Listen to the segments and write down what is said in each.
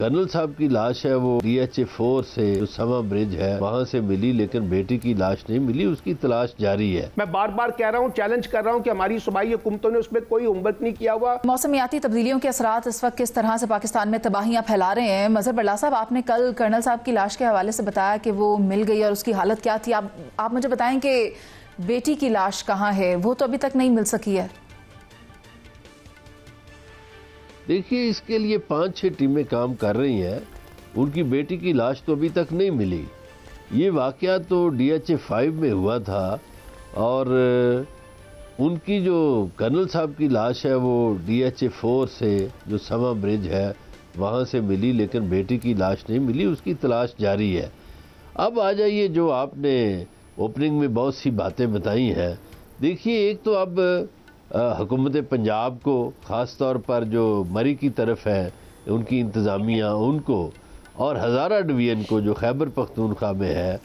Colonel साहब की लाश है वो DHA-4 से जो समा ब्रिज है वहाँ से मिली, लेकिन बेटी की लाश नहीं मिली, उसकी तलाश जारी है। मैं बार बार कह रहा हूँ, चैलेंज कर रहा हूँ कि हमारी सूबाई हुकूमतों ने उसमें कोई होमवर्क नहीं किया हुआ। मौसमियाती तब्दीलियों के असरात इस वक्त किस तरह से पाकिस्तान में तबाहियां फैला रहे हैं। मजहर बल्ला साहब, आपने कल कर्नल साहब की लाश के हवाले से बताया कि वो मिल गई और उसकी हालत क्या थी। आप मुझे बताएं कि बेटी की लाश कहाँ है, वो तो अभी तक नहीं मिल सकी है। देखिए, इसके लिए 5-6 टीमें काम कर रही हैं। उनकी बेटी की लाश तो अभी तक नहीं मिली। ये वाक़या तो DHA-5 में हुआ था और उनकी जो कर्नल साहब की लाश है वो DHA-4 से जो समा ब्रिज है वहाँ से मिली, लेकिन बेटी की लाश नहीं मिली, उसकी तलाश जारी है। अब आ जाइए, जो आपने ओपनिंग में बहुत सी बातें बताई हैं। देखिए, एक तो अब हुकूमत पंजाब को, ख़ास तौर पर जो मरी की तरफ है उनकी इंतज़ामिया, उनको और हज़ारा डिवीज़न को जो खैबर पख्तूनख्वा में है,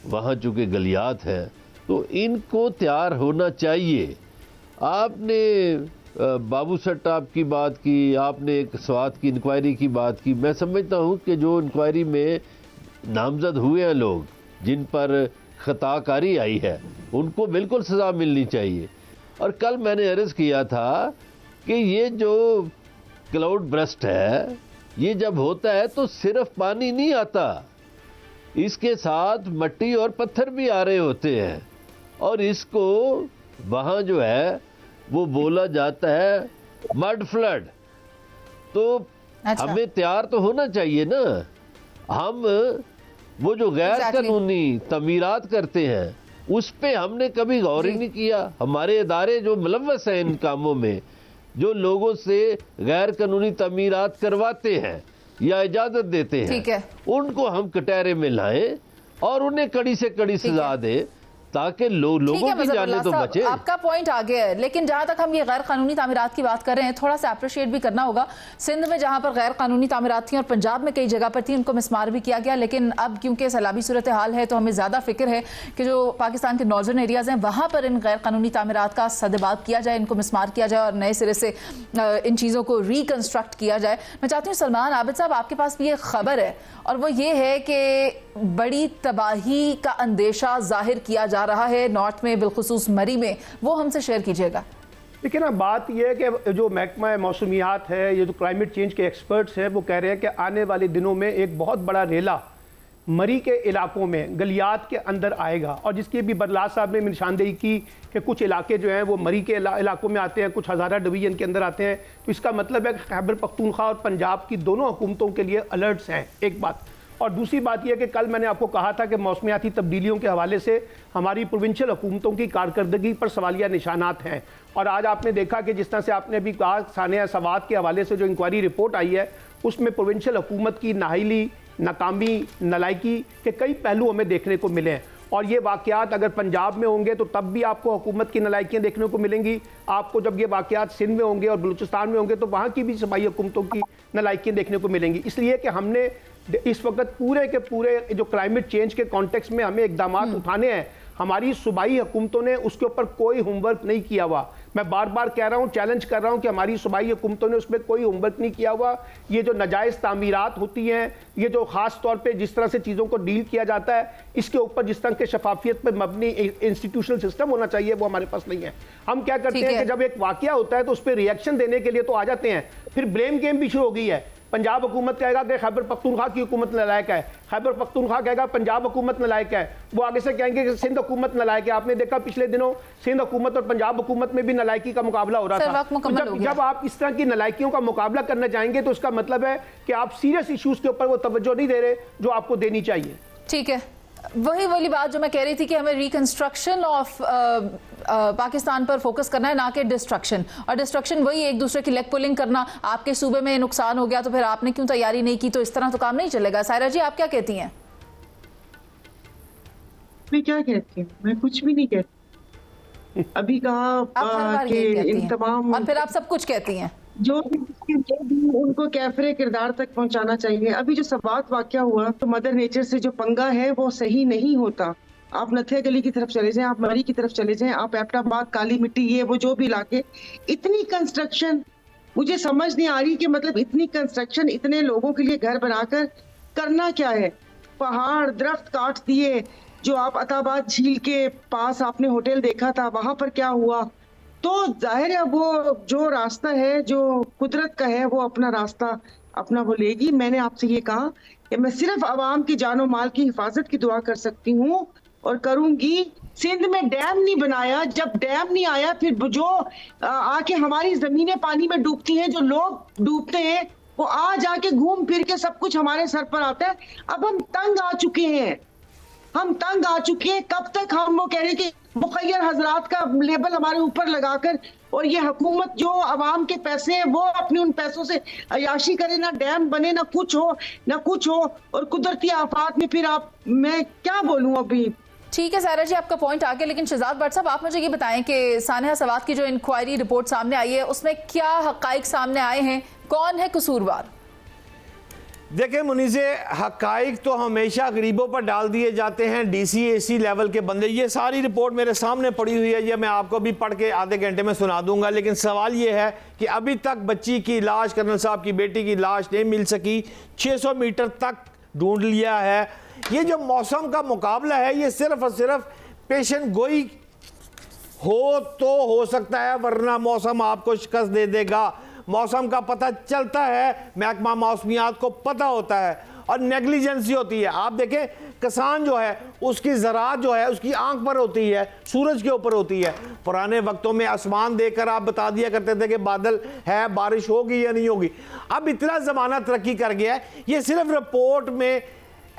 वहाँ चूँकि गलियात है, तो इनको तैयार होना चाहिए। आपने बाबू सट्टाब की बात की, आपने एक स्वात की इंक्वायरी की बात की। मैं समझता हूँ कि जो इंक्वायरी में नामजद हुए हैं लोग, जिन पर खताकारी आई है, उनको बिल्कुल सज़ा मिलनी चाहिए। और कल मैंने अर्ज़ किया था कि ये जो क्लाउड ब्रस्ट है, ये जब होता है तो सिर्फ पानी नहीं आता, इसके साथ मिट्टी और पत्थर भी आ रहे होते हैं, और इसको वहाँ जो है वो बोला जाता है मड फ्लड। तो अच्छा। हमें तैयार तो होना चाहिए ना। हम वो जो गैर कानूनी तमीरात करते हैं उस पे हमने कभी गौर ही नहीं किया। हमारे इदारे जो मुलव्वस हैं इन कामों में, जो लोगों से गैर कानूनी तमीरात करवाते हैं या इजाजत देते हैं, उनको हम कटहरे में लाएं और उन्हें कड़ी से कड़ी सजा दें, ताकि लोगों की जाने तो बचे। आपका पॉइंट आ गया है, लेकिन जहां तक हम ये गैर कानूनी तामीरात की बात कर रहे हैं, थोड़ा सा अप्रिशिएट भी करना होगा। सिंध में जहां पर गैर कानूनी तामीरात थी और पंजाब में कई जगह पर थी, उनको मिसमार भी किया गया, लेकिन अब क्योंकि सैलाबी सूरत हाल है तो हमें ज्यादा फिक्र है कि जो पाकिस्तान के नॉर्दर्न एरियाज हैं वहां पर इन गैर कानूनी तामीरात का सदेबाद किया जाए, इनको मिसमार किया जाए और नए सिरे से इन चीजों को रिकंस्ट्रक्ट किया जाए। मैं चाहती हूँ सलमान आबिद साहब, आपके पास भी ये खबर है और वो ये है कि बड़ी तबाही का अंदेशा जाहिर किया जा रहा है नॉर्थ में, बिलखुसूस मरी में, वो हमसे शेयर कीजिएगा। देखिए ना, बात यह है कि जो महकमा मौसमियात है, ये जो क्लाइमेट चेंज के एक्सपर्ट्स हैं, वो कह रहे हैं कि आने वाले दिनों में एक बहुत बड़ा रेला मरी के इलाकों में, गलियात के अंदर आएगा, और जिसकी भी बरला साहब ने निशानदेही की कि कुछ इलाके जो हैं वो मरी के इलाकों में आते हैं, कुछ हज़ारा डिवीजन के अंदर आते हैं। तो इसका मतलब है कि खैबर पख्तूनख्वा और पंजाब की दोनों हुकूमतों के लिए अलर्ट्स हैं, एक बात। और दूसरी बात यह कि कल मैंने आपको कहा था कि मौसमियाती तब्दीलियों के हवाले से हमारी प्रोविंशियल हुकूमतों की कारकर्दगी पर सवालिया निशानात हैं। और आज आपने देखा कि जिस तरह से आपने भी कहा, सानिया सवात के हवाले से जो इंक्वायरी रिपोर्ट आई है, उसमें प्रोविंशियल हुकूमत की नाहिली, नाकामी, नलायकी के कई पहलू हमें देखने को मिले हैं। और ये वाक़यात अगर पंजाब में होंगे तो तब भी आपको हुकूमत की नलायकियाँ देखने को मिलेंगी। आपको जब ये वाक़यात सिंध में होंगे और बलूचिस्तान में होंगे तो वहाँ की भी सूबाई हुकूमतों की नलायकियाँ देखने को मिलेंगी। इसलिए कि हमने इस वक्त पूरे के पूरे जो क्लाइमेट चेंज के कॉन्टेक्स्ट में हमें इकदाम उठाने हैं, हमारी सूबाई हुकूमतों ने उसके ऊपर कोई होमवर्क नहीं किया हुआ। मैं बार बार कह रहा हूँ, चैलेंज कर रहा हूँ कि हमारी सूबाई हुकूमतों ने उसमें कोई होमवर्क नहीं किया हुआ। ये जो नाजायज़ तामीरात होती हैं, ये जो ख़ास तौर पे जिस तरह से चीज़ों को डील किया जाता है, इसके ऊपर जिस तरह के शफाफियत पर मबनी इंस्टीट्यूशनल सिस्टम होना चाहिए, वो हमारे पास नहीं है। हम क्या करते हैं कि जब एक वाक़या होता है तो उस पर रिएक्शन देने के लिए तो आ जाते हैं, फिर ब्लेम गेम भी शुरू हो गई है। पंजाब हुकूमत कहेगा कि खैबर पख्तूनख्वा की हुकूमत नलायक है, खैबर पख्तूनख्वा कहेगा पंजाब हुकूमत नलायक है, वो आगे से कहेंगे कि सिंध हुकूमत नलायक है। आपने देखा पिछले दिनों सिंध हुकूमत और पंजाब हुकूमत में भी नलायकी का मुकाबला हो रहा था। तो जब आप इस तरह की नलायकियों का मुकाबला करने जाएंगे तो उसका मतलब है कि आप सीरियस इश्यूज के ऊपर वो तवज्जो नहीं दे रहे जो आपको देनी चाहिए। ठीक है, वही वाली बात जो मैं कह रही थी कि हमें रिकंस्ट्रक्शन ऑफ पाकिस्तान पर फोकस करना है, ना कि डिस्ट्रक्शन। और डिस्ट्रक्शन वही एक दूसरे की लेग पुलिंग करना। आपके सूबे में नुकसान हो गया तो फिर आपने क्यों तैयारी नहीं की, तो इस तरह तो काम नहीं चलेगा। सायरा जी, आप क्या कहती हैं? मैं क्या कहती हूँ, मैं कुछ भी नहीं कहती। अभी कहा कि इन तमाम, और फिर आप सब कुछ कहती हैं जो भी उनको कैफरे किरदार तक पहुंचाना चाहिए। अभी जो सवात वाकया हुआ तो मदर नेचर से जो पंगा है वो सही नहीं होता। आप नथिया गली की तरफ चले जाएं, आप मरी की तरफ चले जाएं, आप एबटाबाद, काली मिट्टी, ये वो जो भी इलाके, इतनी कंस्ट्रक्शन मुझे समझ नहीं आ रही कि मतलब इतनी कंस्ट्रक्शन इतने लोगों के लिए घर बनाकर करना क्या है। पहाड़ दरख्त काट दिए, जो आप अताबाद झील के पास आपने होटल देखा था वहां पर क्या हुआ। तो जाहिर है वो जो रास्ता है जो कुदरत का है वो अपना रास्ता अपना वो लेगी। मैंने आपसे ये कहा कि मैं सिर्फ आवाम की जानो माल की हिफाजत की दुआ कर सकती हूँ और करूंगी। सिंध में डैम नहीं बनाया, जब डैम नहीं आया फिर जो आके हमारी जमीनें पानी में डूबती हैं, जो लोग डूबते हैं वो आ जाके घूम फिर के सब कुछ हमारे सर पर आता है। अब हम तंग आ चुके हैं, हम तंग आ चुके हैं। कब तक हम वो कह रहे हैं कि मुखय्यर हजरात का लेबल हमारे ऊपर लगाकर और ये हुकूमत जो आवाम के पैसे हैं वो अपने उन पैसों से अयाशी करे, ना डैम बने ना कुछ हो और कुदरती आफात में फिर आप मैं क्या बोलूं अभी। ठीक है सायरा जी, आपका पॉइंट आ गया, लेकिन शहजाद भट्ट साहब आप मुझे ये बताएं कि सानिया सवात की जो इंक्वायरी रिपोर्ट सामने आई है उसमें क्या हकाइक सामने आए हैं, कौन है कसूरवार? देखिए मुनीज़े, हकाइक तो हमेशा गरीबों पर डाल दिए जाते हैं, DC AC लेवल के बंदे। ये सारी रिपोर्ट मेरे सामने पड़ी हुई है, ये मैं आपको भी पढ़ के आधे घंटे में सुना दूंगा। लेकिन सवाल ये है कि अभी तक बच्ची की लाश, कर्नल साहब की बेटी की लाश नहीं मिल सकी। 600 मीटर तक ढूंढ लिया है। ये जो मौसम का मुकाबला है ये सिर्फ और सिर्फ पेशन गोई हो तो हो सकता है, वरना मौसम आपको शिकस्त दे देगा। मौसम का पता चलता है, महकमा मौसमियात को पता होता है और नेग्लिजेंसी होती है। आप देखें किसान जो है उसकी ज़राअत जो है उसकी आंख पर होती है, सूरज के ऊपर होती है। पुराने वक्तों में आसमान देखकर आप बता दिया करते थे कि बादल है, बारिश होगी या नहीं होगी। अब इतना ज़माना तरक्की कर गया है, ये सिर्फ रिपोर्ट में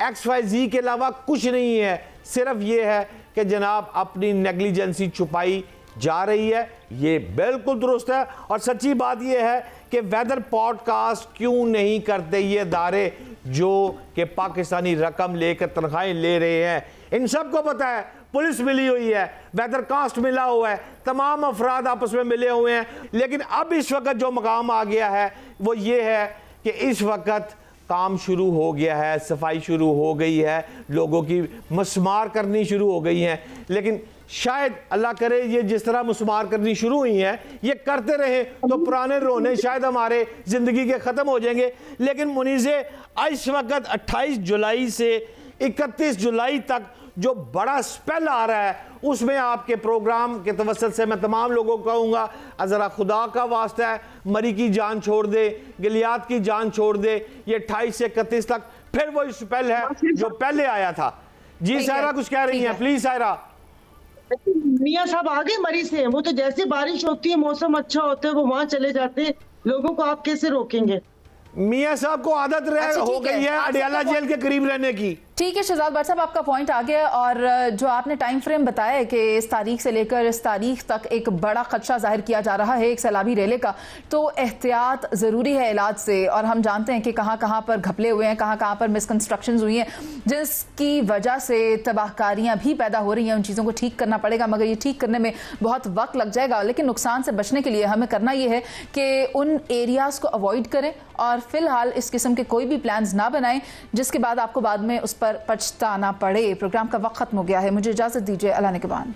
XYZ के अलावा कुछ नहीं है। सिर्फ ये है कि जनाब अपनी नेग्लिजेंसी छुपाई जा रही है, ये बिल्कुल दुरुस्त है। और सच्ची बात यह है कि वेदर पॉडकास्ट क्यों नहीं करते ये अदारे जो कि पाकिस्तानी रकम लेकर तनख्वाहें ले रहे हैं। इन सबको पता है, पुलिस मिली हुई है, वेदर कास्ट मिला हुआ है, तमाम अफराद आपस में मिले हुए हैं। लेकिन अब इस वक्त जो मकाम आ गया है वो ये है कि इस वक्त काम शुरू हो गया है, सफाई शुरू हो गई है, लोगों की मस्मार करनी शुरू हो गई है। लेकिन शायद अल्लाह करे ये जिस तरह मुस्मार करनी शुरू हुई है ये करते रहे तो पुराने रोने शायद हमारे ज़िंदगी के ख़त्म हो जाएंगे। लेकिन मुनीज़े, इस वक्त 28 जुलाई से 31 जुलाई तक जो बड़ा स्पेल आ रहा है उसमें आपके प्रोग्राम के तवस्सुत से मैं तमाम लोगों को कहूँगा, ज़रा खुदा का वास्ता है मरी की जान छोड़ दे, गिलियात की जान छोड़ दे। ये 28 से 31 तक फिर वो स्पेल है जो पहले आया था। जी सायरा कुछ कह रही हैं, प्लीज सायरा। मियां साहब आगे मरी से, वो तो जैसे बारिश होती है मौसम अच्छा होता है वो वहां चले जाते हैं, लोगों को आप कैसे रोकेंगे? मियां साहब को आदत हो गई है अडियाला जेल के करीब रहने की। ठीक है शहजाद भट्ट साहब, आपका पॉइंट आ गया। और जो आपने टाइम फ्रेम बताया है कि इस तारीख से लेकर इस तारीख तक एक बड़ा खदशा जाहिर किया जा रहा है एक सैलाबी रेले का, तो एहतियात ज़रूरी है इलाज से। और हम जानते हैं कि कहाँ कहाँ पर घपले हुए हैं, कहाँ कहाँ पर मिसकंस्ट्रक्शंस हुई हैं, जिसकी वजह से तबाहकारियाँ भी पैदा हो रही हैं। उन चीज़ों को ठीक करना पड़ेगा, मगर ये ठीक करने में बहुत वक्त लग जाएगा। लेकिन नुकसान से बचने के लिए हमें करना ये है कि उन एरियाज़ को अवॉइड करें और फिलहाल इस किस्म के कोई भी प्लान्स ना बनाएं जिसके बाद आपको बाद में उस पर पछताना पड़े। प्रोग्राम का वक्त खत्म हो गया है, मुझे इजाजत दीजिए, अल्लाह ने के बाद।